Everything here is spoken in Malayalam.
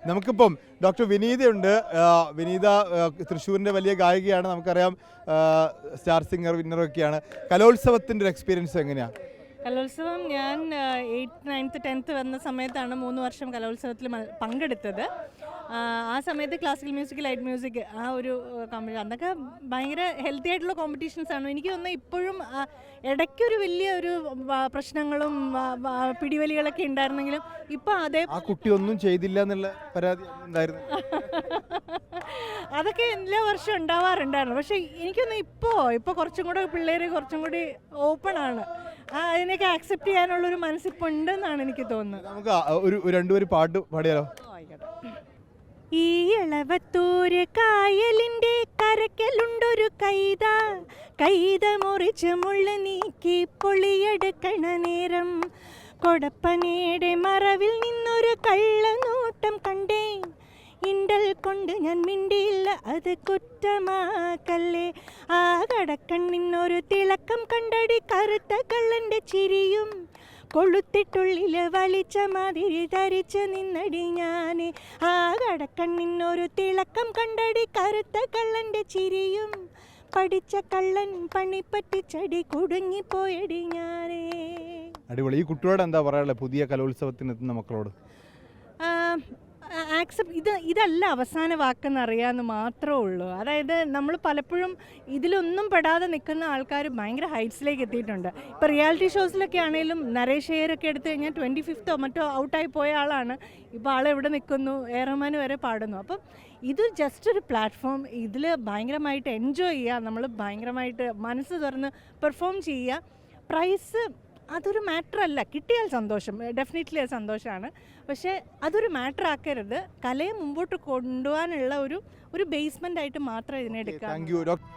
നമുക്കിപ്പം ഡോക്ടർ വിനീതയുണ്ട്. വിനീത തൃശ്ശൂരിൻ്റെ വലിയ ഗായികയാണ്, നമുക്കറിയാം. Star singer വിന്നറൊക്കെയാണ്. കലോത്സവത്തിൻ്റെ ഒരു എക്സ്പീരിയൻസ് എങ്ങനെയാണ്? കലോത്സവം ഞാൻ 8th 9th 10th വന്ന സമയത്താണ് 3 വർഷം കലോത്സവത്തിൽ പങ്കെടുത്തത്. ആ സമയത്ത് ക്ലാസിക്കൽ മ്യൂസിക്, ലൈറ്റ് മ്യൂസിക്, ആ ഒരു കോമ്പറ്റീഷൻ, അതൊക്കെ ഭയങ്കര ഹെൽത്തി ആയിട്ടുള്ള കോമ്പറ്റീഷൻസാണ്. എനിക്ക് തോന്നുന്നത് ഇപ്പോഴും ഇടയ്ക്കൊരു വലിയ ഒരു പ്രശ്നങ്ങളും പിടിവലികളൊക്കെ ഉണ്ടായിരുന്നെങ്കിലും ഇപ്പോൾ അതേ ആ കുട്ടി ഒന്നും ചെയ്തില്ല എന്നുള്ള പരാതി ഉണ്ടായിരുന്നു. അതൊക്കെ എല്ലാ വർഷവും ഉണ്ടാവാറുണ്ടായിരുന്നു. പക്ഷേ എനിക്കൊന്ന് ഇപ്പോൾ കുറച്ചും കൂടെ പിള്ളേർ കുറച്ചും കൂടി ഓപ്പൺ ആണ്. അതിനൊക്കെ ആക്സെപ്റ്റ് ചെയ്യാനുള്ളൊരു മനസ്സിപ്പോൾ ഉണ്ടെന്നാണ് എനിക്ക് തോന്നുന്നത്. നമുക്ക് രണ്ടുപേരും പാട്ട് പാടിയാലോ? ഈ ഇളവത്തൂര് കായലിൻ്റെ കരക്കലുണ്ടൊരു കൈത മുറിച്ച് മുള്ള നീക്കി പൊളിയെടുക്കണ നേരം കൊടപ്പനയുടെ മറവിൽ നിന്നൊരു കള്ളനോട്ടം കണ്ടേൻ. ഇണ്ടൽ കൊണ്ട് ഞാൻ മിണ്ടിയില്ല, അത് കുറ്റമാക്കല്ലേ. ആ കടക്കണ്ണിനൊരു തിളക്കം കണ്ടടി, കറുത്ത കള്ളൻ്റെ ചിരിയും കൊളുത്തിട്ടുള്ളില് വലിച്ച മാതിരി ധരിച്ച് നിന്നടി ഞാന്. ആ കടക്കണ്ണിനൊരു തിളക്കം കണ്ടടി, കറുത്ത കള്ളൻ്റെ ചിരിയും പഠിച്ച കള്ളൻ പണി പറ്റിച്ചടി, കുടുങ്ങിപ്പോയടി ഞാനേ. അടിപൊളി. ഈ കുട്ടിയോട് എന്താ പറയാനുള്ളത് പുതിയ കലോത്സവത്തിന് എത്തുന്ന മക്കളോട്? ഇതല്ല അവസാന വാക്കെന്ന് അറിയാമെന്ന് മാത്രമേ ഉള്ളൂ. അതായത് നമ്മൾ പലപ്പോഴും ഇതിലൊന്നും പെടാതെ നിൽക്കുന്ന ആൾക്കാർ ഭയങ്കര ഹൈറ്റ്സിലേക്ക് എത്തിയിട്ടുണ്ട്. ഇപ്പോൾ റിയാലിറ്റി ഷോസിലൊക്കെ ആണെങ്കിലും നരേഷ് അയ്യരൊക്കെ എടുത്തു കഴിഞ്ഞാൽ 25th മറ്റോ ഔട്ടായി പോയ ആളാണ്. ഇപ്പോൾ ആളെവിടെ നിൽക്കുന്നു, റഹ്മാൻ വരെ പാടുന്നു. അപ്പം ഇത് ജസ്റ്റ് ഒരു പ്ലാറ്റ്ഫോം. ഇതിൽ ഭയങ്കരമായിട്ട് എൻജോയ് ചെയ്യുക, നമ്മൾ ഭയങ്കരമായിട്ട് മനസ്സ് തുറന്ന് പെർഫോം ചെയ്യുക. പ്രൈസ് അതൊരു മാറ്റർ അല്ല. കിട്ടിയാൽ സന്തോഷം, ഡെഫിനറ്റ്ലി അത് സന്തോഷമാണ്. പക്ഷേ അതൊരു മാറ്റർ ആക്കരുത്. കലയെ മുമ്പോട്ട് കൊണ്ടുപോകാനുള്ള ഒരു ബേസ്മെൻ്റ് ആയിട്ട് മാത്രം ഇതിനെ എടുക്കാം. Thank you doctor.